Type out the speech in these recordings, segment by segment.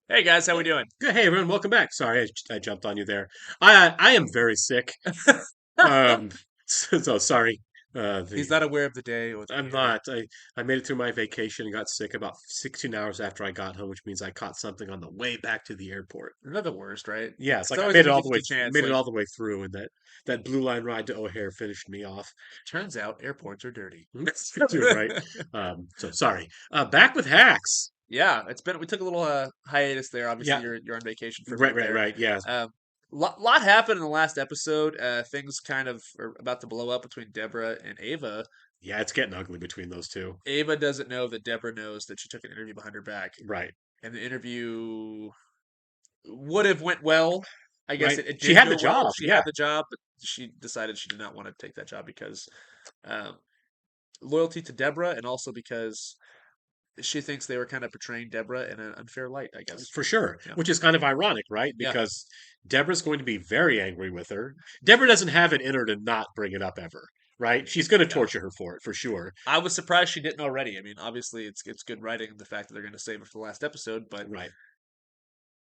Hey guys, how we doing? Good. Hey, everyone, welcome back. Sorry, I jumped on you there. I am very sick. Um, so sorry. He's The not aware of the day or the I'm year. not. I made it through my vacation and got sick about 16 hours after I got home, which means I caught something on the way back to the airport. They're not the worst, right? Yeah, it's It's like I always made like it a all the way 50 chance. made it Like, all the way through, and that blue line ride to O'Hare finished me off. turns out airports are dirty. You're right. So sorry. Back with hacks. Yeah, it's been. We took a little hiatus there. Obviously, Yeah, you're on vacation for a right, minute right, there. right. Yeah, Lot happened in the last episode. Things kind of are about to blow up between Deborah and Ava. yeah. It's getting ugly between those two. Ava doesn't know that Deborah knows that she took an interview behind her back, Right, and the interview would have went well. I guess right. it She did had the go well. job. She Yeah. had the job, but she decided she did not want to take that job because um, loyalty to Deborah, and also because she thinks they were kind of portraying Deborah in an unfair light. I guess. For sure, Yeah. which is kind of ironic, right? Yeah. Because Deborah's going to be very angry with her. Deborah doesn't have it in her to not bring it up ever, right? She's going to Yeah. torture her for it, for sure. I was surprised she didn't already. I mean, obviously it's good writing the fact that they're going to save it for the last episode, but Right.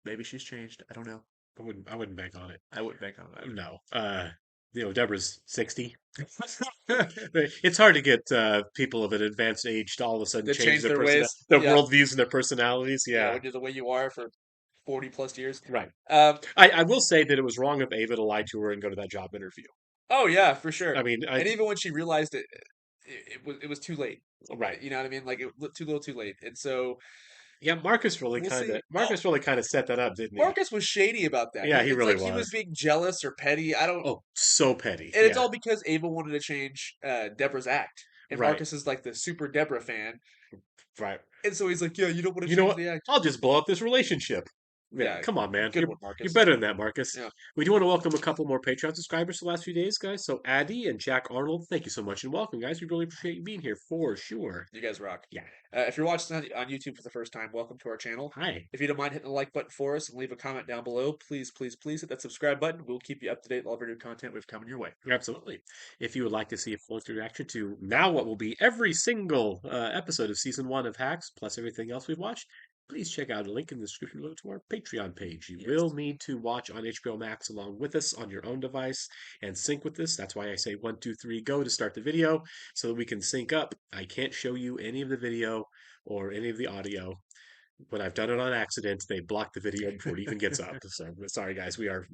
maybe she's changed. I don't know. I wouldn't bank on it. I wouldn't bank on that. No. Deborah's 60. It's hard to get people of an advanced age to all of a sudden They change changed their their ways. their Yeah. worldviews and their personalities. Yeah. Yeah. When you're the way you are for 40 plus years. Right. Um, I will say that it was wrong of Ava to lie to her and go to that job interview. oh yeah, for sure. I mean, And even when she realized it, it was too late. right. You know what I mean? Like too little, too late. And so Yeah, Marcus really we'll kind see. of Oh, Marcus really kind of set that up, didn't he? Marcus was shady about that. Yeah, he It's really like he was was. being jealous or petty. I don't, Oh, so petty. and it's Yeah, all because Ava wanted to change Deborah's act, and right, Marcus is like the super Deborah fan, right. and so he's like, "Yeah, you don't want to You know change what? the act." I'll just blow up this relationship. Yeah, Yeah, come on, man. good one, You're Marcus. better than that, Marcus. Yeah. We do want to welcome a couple more Patreon subscribers the last few days, guys. So Addy and Jack Arnold, thank you so much and welcome, guys. We really appreciate you being here for sure. You guys rock. Yeah. If you're watching on YouTube for the first time, welcome to our channel. Hi. If you don't mind hitting the like button for us and leave a comment down below, please, please, please hit that subscribe button. We'll keep you up to date with all of our new content we've coming your way. Absolutely. If you would like to see a full reaction to now what will be every single episode of season one of Hacks, plus everything else we've watched, please check out a link in the description below to our Patreon page. You Yes. will need to watch on HBO Max along with us on your own device and sync with this. That's why I say 1, 2, 3, go to start the video so that we can sync up. I can't show you any of the video or any of the audio. When I've done it on accident, they block the video before it even gets up. So sorry, guys. We are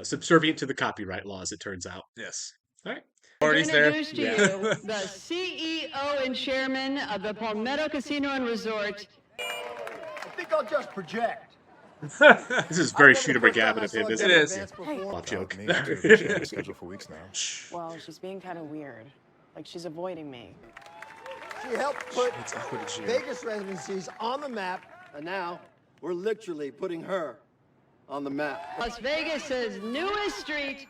subservient to the copyright laws. It turns out. Yes. All right. To Party's there. introduce to Yeah. you the CEO and chairman of the Palmetto Casino and Resort. I think I'll just project. This is very Shooter McGavin of him, isn't It it? is. Off joke. Me too. She's been scheduled for weeks now. Well, she's being kind of weird. Like she's avoiding me. She helped put It's awkward as you. Vegas residencies on the map, and now we're literally putting her on the map. Las Vegas's newest street,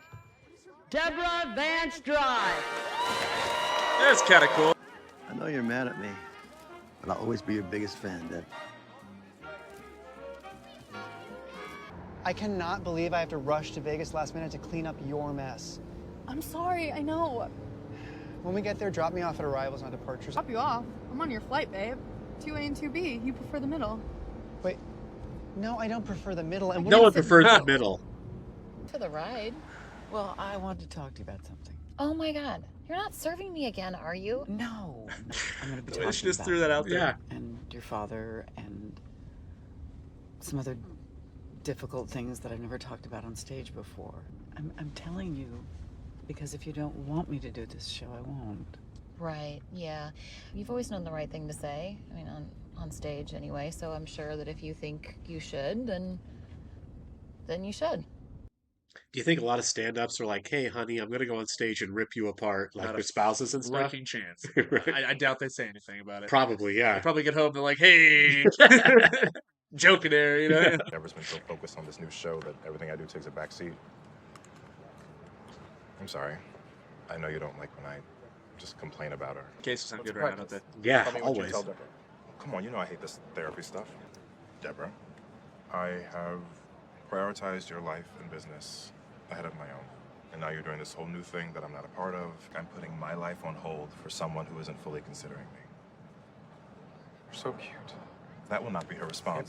Deborah Vance Drive. That's kind of cool. I know you're mad at me, but I'll always be your biggest fan, Deb. I cannot believe I have to rush to Vegas last minute to clean up your mess. I'm sorry, I know. When we get there, drop me off at arrivals, not departures. Drop you off. I'm on your flight, babe. 2A and 2B. You prefer the middle. Wait, no, I don't prefer the middle. And what No do one you- prefers the middle. For the ride. Well, I want to talk to you about something. Oh my god. You're not serving me again, are you? No, I'm going to be The way talking she just about threw that out there. Yeah. and your father and some other difficult things that I've never talked about on stage before. I'm telling you because if you don't want me to do this show, I won't. Right, yeah. You've always known the right thing to say. I mean, on stage anyway, so I'm sure that if you think you should, then you should. Do you think a lot of stand-ups are like, "Hey, honey, I'm gonna go on stage and rip you apart," like Not their a spouses and stuff? Working chance. Right. I doubt they say anything about it. Probably, They yeah. probably get home. They're like, "Hey, joking there," you know. Deborah's been so focused on this new show that everything I do takes a back seat. I'm sorry. I know you don't like when I just complain about her. Cases sound What's good right now, don't they? Yeah, Tell me what you always. tell Deborah. Come on, you know I hate this therapy stuff. Deborah, I have prioritized your life and business ahead of my own. And now you're doing this whole new thing that I'm not a part of. I'm putting my life on hold for someone who isn't fully considering me. You're so cute. That will not be her response.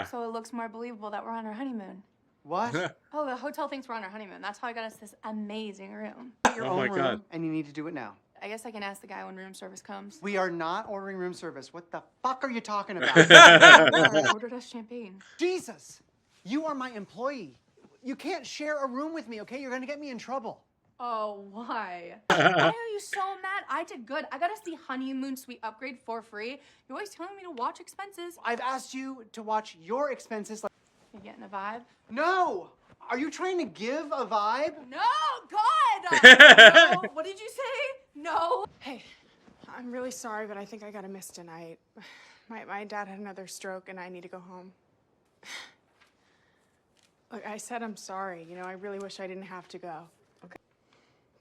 So it looks more believable that we're on our honeymoon. What? Oh, the hotel thinks we're on our honeymoon. That's how I got us this amazing room. Your Oh own my room, God. and you need to do it now. I guess I can ask the guy when room service comes. We are not ordering room service. What the fuck are you talking about? I ordered us champagne. Jesus! You are my employee. You can't share a room with me, okay? You're gonna get me in trouble. Oh, why? Why are you so mad? I did good. I got us the honeymoon suite upgrade for free. You're always telling me to watch expenses. I've asked you to watch your expenses. You getting a vibe? No! Are you trying to give a vibe? No, God! No. What did you say? No. Hey, I'm really sorry, but I think I gotta miss tonight. My dad had another stroke and I need to go home. Look, I said I'm sorry. You know, I really wish I didn't have to go. Okay.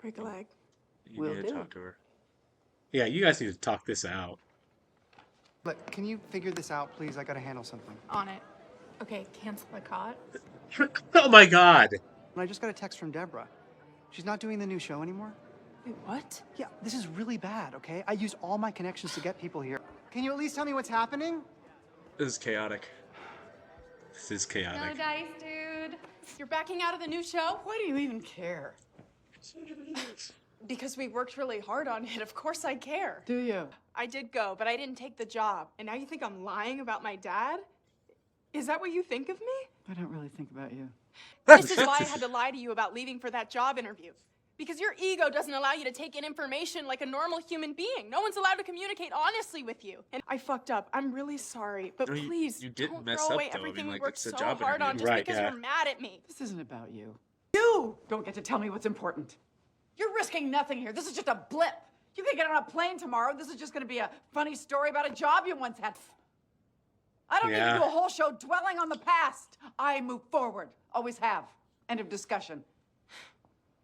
Break a leg. You need to talk to her. Yeah, you guys need to talk this out. But can you figure this out, please? I gotta handle something. On it. Okay, cancel the cot. Oh my God. And I just got a text from Deborah. She's not doing the new show anymore. Wait, what? Yeah, this is really bad, okay? I used all my connections to get people here. Can you at least tell me what's happening? This is chaotic. This is No chaotic. dice, dude. You're backing out of the new show? Why do you even care? Because we worked really hard on it. Of course I care. Do you? I did go, but I didn't take the job. And now you think I'm lying about my dad? Is that what you think of me? I don't really think about you. This is why I had to lie to you about leaving for that job interview. Because your ego doesn't allow you to take in information like a normal human being. No one's allowed to communicate honestly with you. And I fucked up. I'm really sorry. But No, please, you didn't don't mess throw up, away though. I mean, everything we like, worked it's a so job hard on interview. just Right, because yeah. you're mad at me. This isn't about you. You! Don't get to tell me what's important. You're risking nothing here. This is just a blip. You can get on a plane tomorrow. This is just going to be a funny story about a job you once had. I don't need Yeah. to do a whole show dwelling on the past. I move forward. Always have. End of discussion.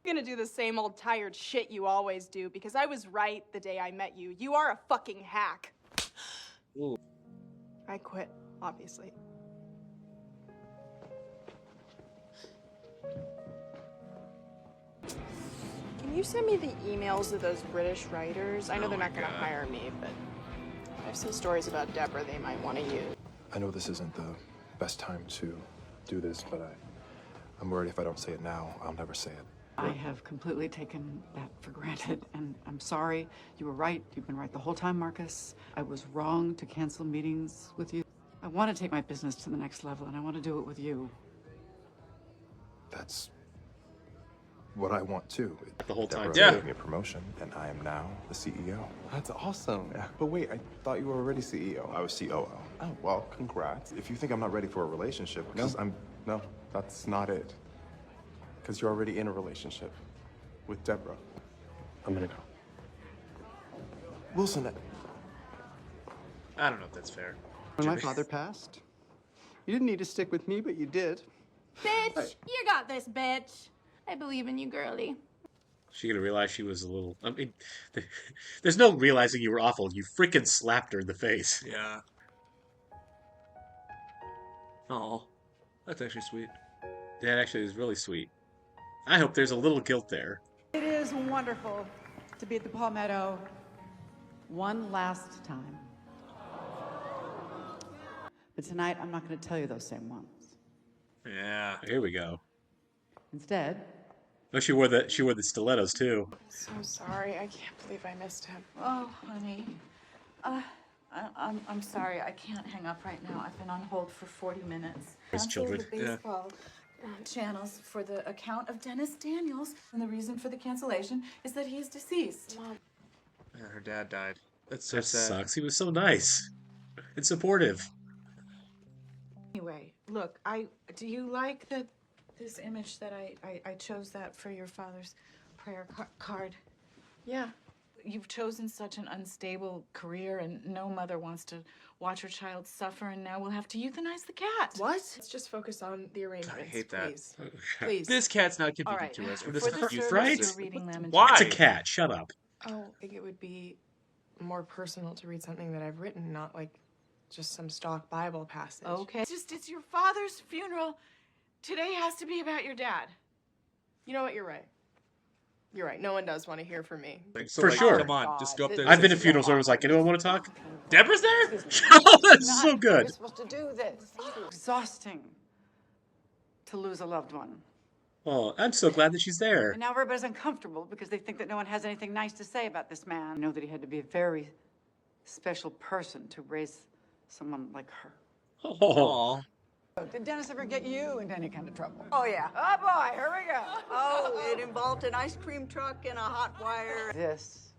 I'm gonna do the same old tired shit you always do because I was right the day I met you. You are a fucking hack. Ooh. I quit, obviously. Can you send me the emails of those British writers? I know they're not gonna hire me, but I have some stories about Deborah they might want to use. I know this isn't the best time to do this, but I'm worried if I don't say it now, I'll never say it. I have completely taken that for granted, and I'm sorry. You were right. You've been right the whole time, Marcus. I was wrong to cancel meetings with you. I want to take my business to the next level, and I want to do it with you. That's what I want too. The whole time, Deborah too. gave me a promotion, and I am now the CEO. That's awesome. But wait, I thought you were already CEO. I was COO. Oh, well, congrats. If you think I'm not ready for a relationship, because No, that's not it. Because you're already in a relationship with Deborah. I'm gonna go. Wilson, I don't know if that's fair. When my father passed, you didn't need to stick with me, but you did. Bitch, you got this, bitch. I believe in you, girly. She gonna realize she was a little. I mean, there's no realizing you were awful. You freaking slapped her in the face. Yeah. Oh, that's actually sweet. That actually is really sweet. I hope there's a little guilt there. It is wonderful to be at the Palmetto one last time. But tonight, I'm not going to tell you those same ones. Yeah. Here we go. Instead, Oh, she wore the stilettos too. So sorry. I can't believe I missed him. oh, honey, I'm sorry. I can't hang up right now. I've been on hold for 40 minutes. His children. The baseball channels for the account of Dennis Daniels, and the reason for the cancellation is that he is deceased. Mom. Yeah, her dad died. That's so That sad. sucks. He was so nice and supportive. Anyway, look, do you like this image that I chose that for your father's prayer card? Yeah. You've chosen such an unstable career, and no mother wants to watch her child suffer, and now we'll have to euthanize the cat. What? Let's just focus on the arrangements, I hate that. please. Please. This cat's not All convenient right. to us. We're For just the confused. service, right? you're reading Lamentations. Why? It's a cat. Shut up. Oh, I think it would be more personal to read something that I've written, not like just some stock Bible passage. Okay. It's your father's funeral. Today has to be about your dad. You know what? You're right. You're right. No one does want to hear from me. So For like, sure. come on, just go up there. I've been to funerals where it was like, anyone want to talk? Deborah's there? Oh, that's so You're good. supposed to do this. Exhausting to lose a loved one. Oh, I'm so glad that she's there. And now everybody's uncomfortable because they think that no one has anything nice to say about this man. I know that he had to be a very special person to raise someone like her. Oh. Did Dennis ever get you into any kind of trouble? Oh, yeah. Oh boy, here we go. Oh, it involved an ice cream truck and a hot wire. This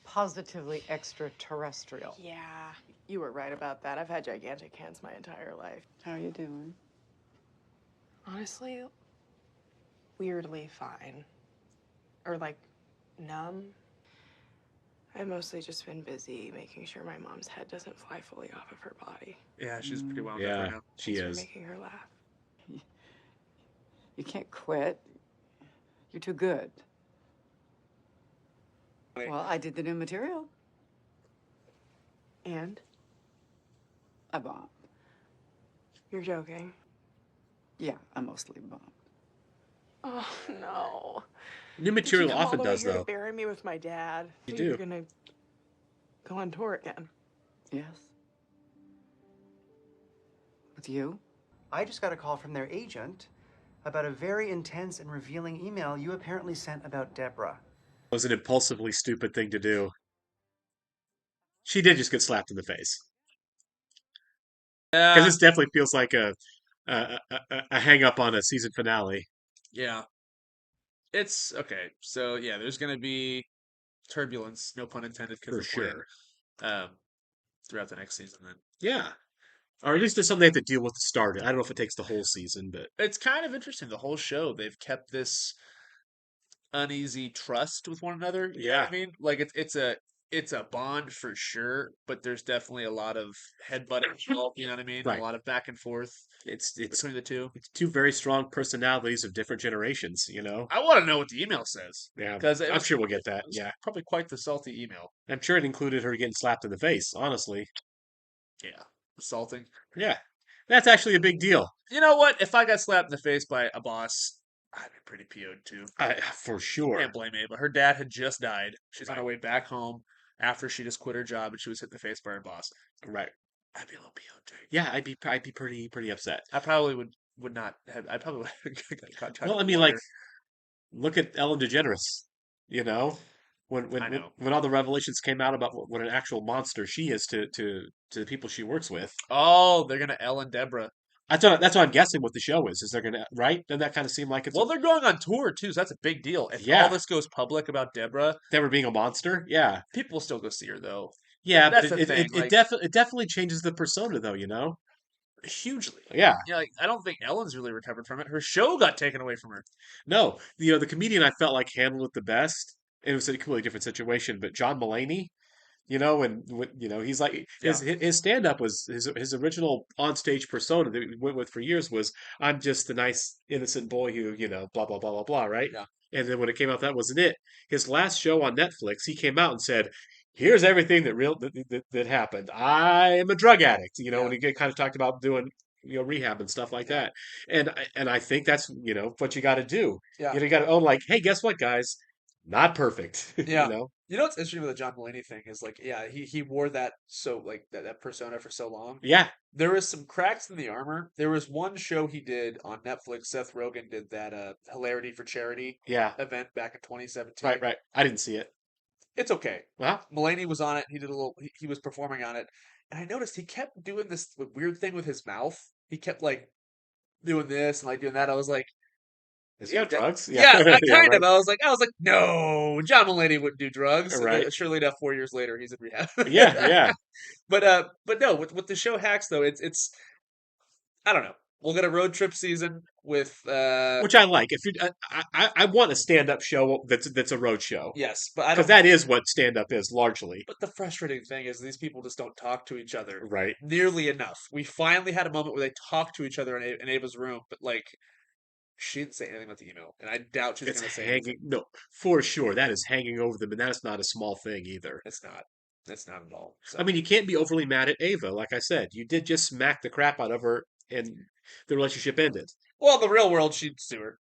positively extraterrestrial. Yeah, you were right about that. I've had gigantic hands my entire life. How are you doing? Honestly, weirdly fine. Or like numb. I've mostly just been busy making sure my mom's head doesn't fly fully off of her body. Yeah, she's pretty wound up Yeah, right now. she Thanks is. for making her laugh. You can't quit. You're too good. Well, I did the new material. And? I bombed. You're joking. Yeah, I mostly bombed. Oh, no. New material Did you come often all the way does, here though. to bury me with my dad. You You're do. gonna go on tour again. Yes. With you? I just got a call from their agent about a very intense and revealing email you apparently sent about Deborah. It was an impulsively stupid thing to do. She did just get slapped in the face. Because this definitely feels like a hang up on a season finale. Yeah. It's okay. So yeah, there's gonna be turbulence, no pun intended, because For of playing, sure. throughout the next season. Then Yeah. Or at least there's something they have to deal with to start it. I don't know if it takes the whole season, but it's kind of interesting. The whole show, they've kept this uneasy trust with one another. You know what Yeah. I mean? Like it's a bond for sure, but there's definitely a lot of headbutting involved. You know what I mean? Right. A lot of back and forth it's between the two. it's two very strong personalities of different generations, you know? I want to know what the email says. Yeah, because I'm sure we'll get that. It was Yeah. probably quite the salty email. I'm sure it included her getting slapped in the face, honestly. Yeah, assaulting. Yeah. That's actually a big deal. You know what? If I got slapped in the face by a boss, I'd be pretty PO'd too. For sure. Can't blame Ava. Her dad had just died. She's on her way back home after she just quit her job and she was hit in the face by her boss. Right. I'd be a little PO'd too. Yeah, I'd be pretty upset. I probably would not have. I probably would have got Well, I mean, like, look at Ellen DeGeneres. You know, I know. when all the revelations came out about what an actual monster she is to the people she works with. Oh, they're gonna Ellen Deborah. That's what I'm guessing what the show is. Is they're gonna right? Doesn't that kind of seem like it's Well, they're going on tour too, so that's a big deal. If Yeah. all this goes public about Deborah, Deborah being a monster? Yeah. people will still go see her though. Yeah, That's but the thing, like- it definitely changes the persona though, you know? Hugely. Yeah. Yeah, like, I don't think Ellen's really recovered from it. Her show got taken away from her. No, the comedian I felt like handled it the best. It was a completely different situation, but John Mulaney, you know, and you know, he's like his stand up was his original onstage persona that we went with for years was I'm just the nice innocent boy who, you know, blah blah blah blah blah, right? Yeah. And then when it came out, that wasn't it. His last show on Netflix, he came out and said, "Here's everything that happened. I am a drug addict," you know, and he kind of talked about doing rehab and stuff like that. And I think that's what you got to do. Yeah. You got to own like, hey, guess what, guys? Not perfect. Yeah. You know. You know what's interesting with the John Mulaney thing is like, yeah, he wore that that persona for so long. Yeah. There was some cracks in the armor. There was one show he did on Netflix. Seth Rogen did that Hilarity for Charity Yeah. event back in 2017. Right. I didn't see it. It's okay. Well, Mulaney was on it. He did a little. He was performing on it, and I noticed he kept doing this weird thing with his mouth. He kept like doing this and like doing that. I was like, is he on drugs? Yeah, kind right. of. I was like, no, John Mulaney wouldn't do drugs. And Right. then, surely enough, 4 years later, he's in rehab. Yeah. But no, with the show Hacks though, it's I don't know. We'll get a road trip season with which I like. If you, I want a stand-up show that's a road show. Yes, but I because don't. that is what stand-up is largely. But the frustrating thing is these people just don't talk to each other Right. nearly enough. We finally had a moment where they talked to each other in Ava's room, but like she didn't say anything about the email, and I doubt she's going It's to say hanging. anything. No, for sure, that is hanging over them, and that is not a small thing either. It's not. It's not at all. So. I mean, you can't be overly mad at Ava. Like I said, you did just smack the crap out of her, and the relationship ended. Well, in the real world, she'd sue her.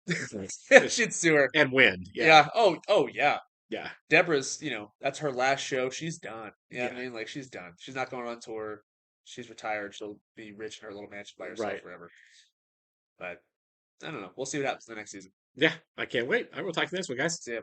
She'd sue her. And win. Yeah. Oh, yeah. Yeah. Deborah's, that's her last show. She's done. You know what I Yeah. mean? Like, she's done. She's not going on tour. She's retired. She'll be rich in her little mansion by herself Right. forever. But I don't know. We'll see what happens in the next season. Yeah, I can't wait. I will talk to you next one, guys. See ya.